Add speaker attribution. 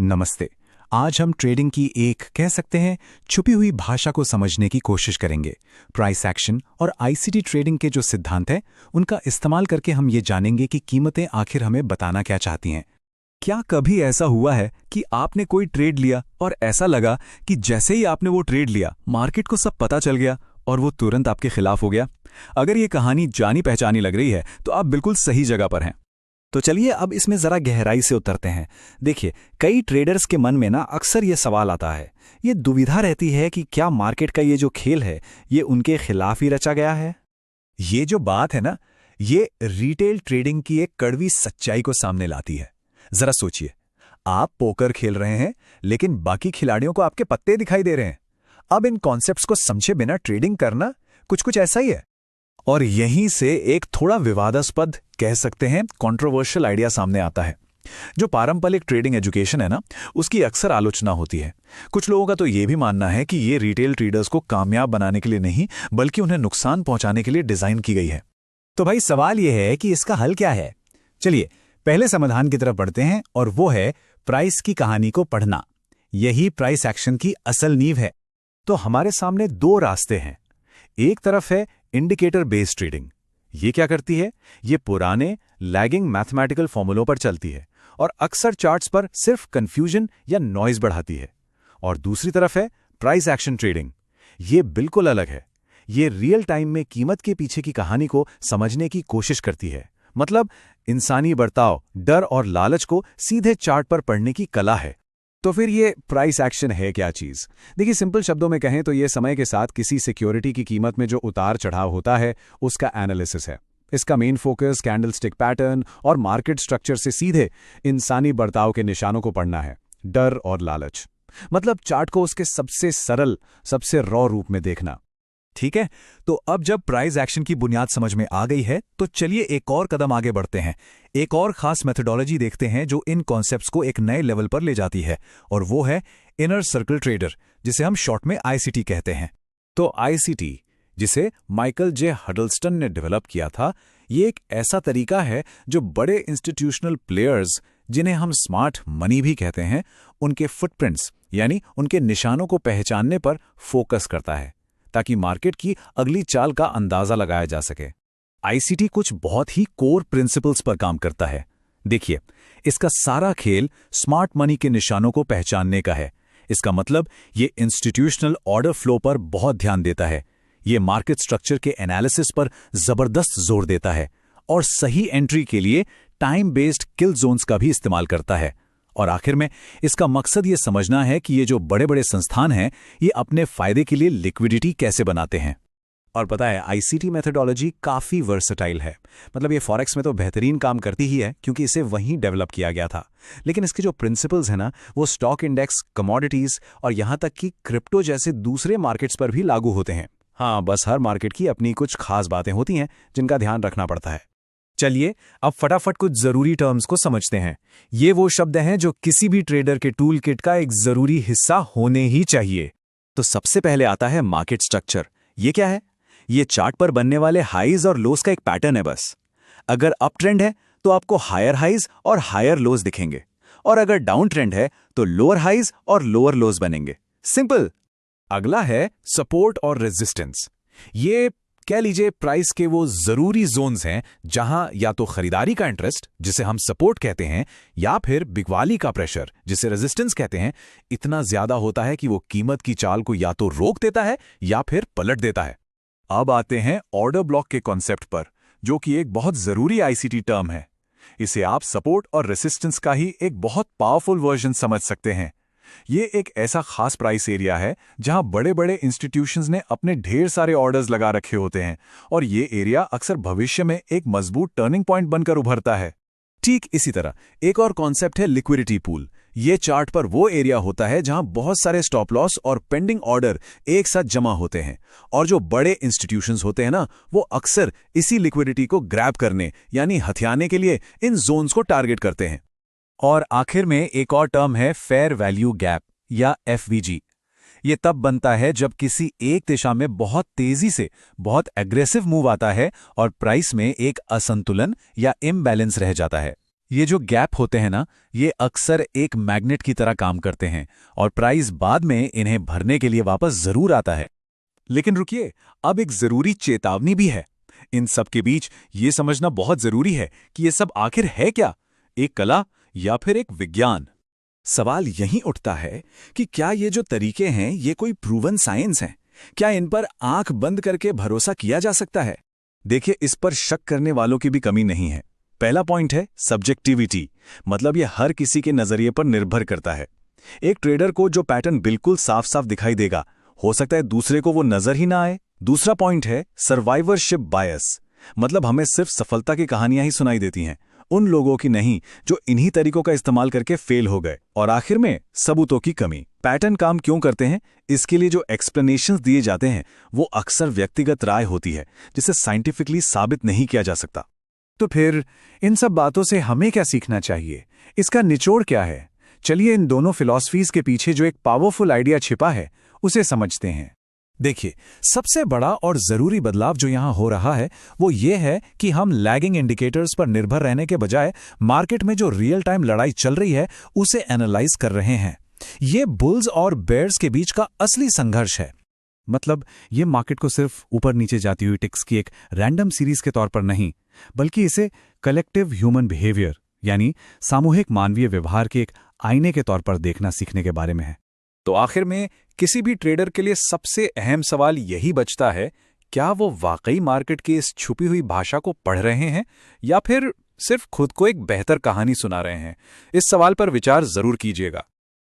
Speaker 1: नमस्ते। आज हम ट्रेडिंग की एक कह सकते हैं छुपी हुई भाषा को समझने की कोशिश करेंगे। प्राइस एक्शन और आईसीटी ट्रेडिंग के जो सिद्धांत हैं उनका इस्तेमाल करके हम ये जानेंगे कि कीमतें आखिर हमें बताना क्या चाहती हैं।
Speaker 2: क्या कभी ऐसा हुआ है कि आपने कोई ट्रेड लिया और ऐसा लगा कि जैसे ही आपने वो ट्रेड लिया मार्केट को सब पता चल गया और वो तुरंत आपके खिलाफ हो गया? अगर ये कहानी जानी पहचानी लग रही है तो आप बिल्कुल सही जगह पर हैं। तो चलिए अब इसमें जरा गहराई से उतरते हैं। देखिए, कई ट्रेडर्स के मन में ना अक्सर ये सवाल आता है, ये दुविधा रहती है कि क्या मार्केट का ये जो खेल है ये उनके खिलाफ ही रचा गया है।
Speaker 1: ये जो बात है ना, ये रिटेल ट्रेडिंग की एक कड़वी सच्चाई को सामने लाती है। जरा सोचिए, आप पोकर खेल रहे हैं लेकिन बाकी खिलाड़ियों को आपके पत्ते दिखाई दे रहे हैं। अब इन कॉन्सेप्ट्स को समझे बिना ट्रेडिंग करना कुछ ऐसा ही है। और यहीं से एक थोड़ा विवादास्पद, कह सकते हैं कंट्रोवर्शियल आइडिया सामने आता है। जो पारंपरिक ट्रेडिंग एजुकेशन है ना, उसकी अक्सर आलोचना होती है। कुछ लोगों का तो ये भी मानना है कि ये रिटेल ट्रेडर्स को कामयाब बनाने के लिए नहीं बल्कि उन्हें नुकसान पहुंचाने के लिए डिजाइन की गई है।
Speaker 3: तो भाई सवाल यह है कि इसका हल क्या है। चलिए पहले समाधान की तरफ बढ़ते हैं और वो है प्राइस की कहानी को पढ़ना। यही प्राइस एक्शन की असल नींव है।
Speaker 1: तो हमारे सामने दो रास्ते हैं। एक तरफ है इंडिकेटर बेस्ड ट्रेडिंग। ये क्या करती है? ये पुराने लैगिंग मैथमेटिकल फॉर्मूलों पर चलती है और अक्सर चार्ट्स पर सिर्फ कंफ्यूजन या नॉइज बढ़ाती है। और दूसरी तरफ है प्राइस एक्शन ट्रेडिंग। ये बिल्कुल अलग है। ये रियल टाइम में कीमत के पीछे की कहानी को समझने की कोशिश करती है। मतलब इंसानी बर्ताव, डर और लालच को सीधे चार्ट पर पढ़ने की कला है। तो फिर ये प्राइस एक्शन है क्या चीज? देखिए, सिंपल शब्दों में कहें तो ये समय के साथ किसी सिक्योरिटी की कीमत में जो उतार चढ़ाव होता है उसका एनालिसिस है। इसका मेन फोकस कैंडलस्टिक पैटर्न और मार्केट स्ट्रक्चर से सीधे इंसानी बर्ताव के निशानों को पढ़ना है। डर और लालच, मतलब चार्ट को उसके सबसे सरल, सबसे रॉ रूप में देखना।
Speaker 2: ठीक है, तो अब जब प्राइस एक्शन की बुनियाद समझ में आ गई है तो चलिए एक और कदम आगे बढ़ते हैं। एक और खास मेथोडोलॉजी देखते हैं जो इन कॉन्सेप्ट्स को एक नए लेवल पर ले जाती है, और वो है इनर सर्कल ट्रेडर, जिसे हम शॉर्ट में आईसीटी कहते हैं।
Speaker 1: तो आईसीटी, जिसे माइकल जे हडलस्टन ने डेवलप किया था, ये एक ऐसा तरीका है जो बड़े इंस्टीट्यूशनल प्लेयर्स, जिन्हें हम स्मार्ट मनी भी कहते हैं, उनके फुटप्रिंट्स यानी उनके निशानों को पहचानने पर फोकस करता है ताकि मार्केट की अगली चाल का अंदाजा लगाया जा सके। आईसीटी कुछ बहुत ही कोर प्रिंसिपल्स पर काम करता है। देखिए, इसका सारा खेल स्मार्ट मनी के निशानों को पहचानने का है। इसका मतलब ये इंस्टीट्यूशनल ऑर्डर फ्लो पर बहुत ध्यान देता है। ये मार्केट स्ट्रक्चर के एनालिसिस पर जबरदस्त जोर देता है और सही एंट्री के लिए टाइम बेस्ड किल जोन्स का भी इस्तेमाल करता है। और आखिर में इसका मकसद ये समझना है कि ये जो बड़े बड़े संस्थान हैं ये अपने फायदे के लिए लिक्विडिटी कैसे बनाते हैं। और पता है, आईसीटी मेथोडोलॉजी काफ़ी वर्सेटाइल है। मतलब ये फॉरेक्स में तो बेहतरीन काम करती ही है क्योंकि इसे वहीं डेवलप किया गया था, लेकिन इसके जो प्रिंसिपल्स हैं ना, वो स्टॉक इंडेक्स, कमोडिटीज़ और यहाँ तक कि क्रिप्टो जैसे दूसरे मार्केट्स पर भी लागू होते हैं। हाँ, बस हर मार्केट की अपनी कुछ खास बातें होती हैं जिनका ध्यान रखना पड़ता है।
Speaker 2: चलिए अब फटाफट कुछ जरूरी टर्म्स को समझते हैं। ये वो शब्द हैं जो किसी भी ट्रेडर के टूल किट का एक जरूरी हिस्सा होने ही चाहिए।
Speaker 1: तो सबसे पहले आता है मार्केट स्ट्रक्चर। ये क्या है? ये चार्ट पर बनने वाले हाईज और लोज का एक पैटर्न है बस। अगर अप ट्रेंड है तो आपको हायर हाईज और हायर लोज दिखेंगे, और अगर डाउन ट्रेंड है तो लोअर हाईज और लोअर लोज बनेंगे। सिंपल। अगला है सपोर्ट और रेजिस्टेंस। ये कह लीजिए प्राइस के वो जरूरी जोन्स हैं जहां या तो खरीदारी का इंटरेस्ट, जिसे हम सपोर्ट कहते हैं, या फिर बिकवाली का प्रेशर, जिसे रेजिस्टेंस कहते हैं, इतना ज्यादा होता है कि वो कीमत की चाल को या तो रोक देता है या फिर पलट देता है। अब आते हैं ऑर्डर ब्लॉक के कॉन्सेप्ट पर, जो कि एक बहुत जरूरी आईसीटी टर्म है। इसे आप सपोर्ट और रेसिस्टेंस का ही एक बहुत पावरफुल वर्जन समझ सकते हैं। ये एक ऐसा खास प्राइस एरिया है जहां बड़े बड़े इंस्टीट्यूशंस ने अपने ढेर सारे ऑर्डर्स लगा रखे होते हैं, और ये एरिया अक्सर भविष्य में एक मजबूत टर्निंग पॉइंट बनकर उभरता है। ठीक इसी तरह एक और कॉन्सेप्ट है लिक्विडिटी पूल। ये चार्ट पर वो एरिया होता है जहां बहुत सारे स्टॉप लॉस और पेंडिंग ऑर्डर एक साथ जमा होते हैं, और जो बड़े इंस्टीट्यूशंस होते हैं ना, वो अक्सर इसी लिक्विडिटी को ग्रैब करने यानी हथियाने के लिए इन जोन्स को टारगेट करते हैं।
Speaker 2: और आखिर में एक और टर्म है फेयर वैल्यू गैप या एफवीजी। ये तब बनता है जब किसी एक दिशा में बहुत तेजी से बहुत एग्रेसिव मूव आता है और प्राइस में एक असंतुलन या इम्बैलेंस रह जाता है। ये जो गैप होते हैं ना, ये अक्सर एक मैग्नेट की तरह काम करते हैं और प्राइस बाद में इन्हें भरने के लिए वापस जरूर आता है।
Speaker 1: लेकिन रुकिए, अब एक जरूरी चेतावनी भी है। इन सब के बीच ये समझना बहुत जरूरी है कि ये सब आखिर है क्या, एक कला या फिर एक विज्ञान। सवाल यहीं उठता है कि क्या ये जो तरीके हैं ये कोई प्रूवन साइंस हैं? क्या इन पर आंख बंद करके भरोसा किया जा सकता है? देखिए, इस पर शक करने वालों की भी कमी नहीं है। पहला पॉइंट है सब्जेक्टिविटी, मतलब ये हर किसी के नजरिए पर निर्भर करता है। एक ट्रेडर को जो पैटर्न बिल्कुल साफ साफ दिखाई देगा, हो सकता है दूसरे को वो नजर ही ना आए। दूसरा पॉइंट है सर्वाइवरशिप बायस, मतलब हमें सिर्फ सफलता की कहानियां ही सुनाई देती हैं, उन लोगों की नहीं जो इन्हीं तरीकों का इस्तेमाल करके फेल हो गए। और आखिर में सबूतों की कमी। पैटर्न काम क्यों करते हैं, इसके लिए जो एक्सप्लेनेशंस दिए जाते हैं वो अक्सर व्यक्तिगत राय होती है, जिसे साइंटिफिकली साबित नहीं किया जा सकता।
Speaker 3: तो फिर इन सब बातों से हमें क्या सीखना चाहिए? इसका निचोड़ क्या है? चलिए इन दोनों फिलॉसफीज के पीछे जो एक पावरफुल आइडिया छिपा है उसे समझते हैं। देखिए, सबसे बड़ा और जरूरी बदलाव जो यहां हो रहा है वो ये है कि हम लैगिंग इंडिकेटर्स पर निर्भर रहने के बजाय मार्केट में जो रियल टाइम लड़ाई चल रही है उसे एनालाइज कर रहे हैं। ये बुल्स और बेयर्स के बीच का असली संघर्ष है। मतलब ये मार्केट को सिर्फ ऊपर नीचे जाती हुई टिक्स की एक रैंडम सीरीज के तौर पर नहीं, बल्कि इसे कलेक्टिव ह्यूमन बिहेवियर यानी सामूहिक मानवीय व्यवहार के एक आईने के तौर पर देखना सीखने के बारे में है।
Speaker 2: तो आखिर में किसी भी ट्रेडर के लिए सबसे अहम सवाल यही बचता है, क्या वो वाकई मार्केट की इस छुपी हुई भाषा को पढ़ रहे हैं या फिर सिर्फ खुद को एक बेहतर कहानी सुना रहे हैं? इस सवाल पर विचार जरूर कीजिएगा।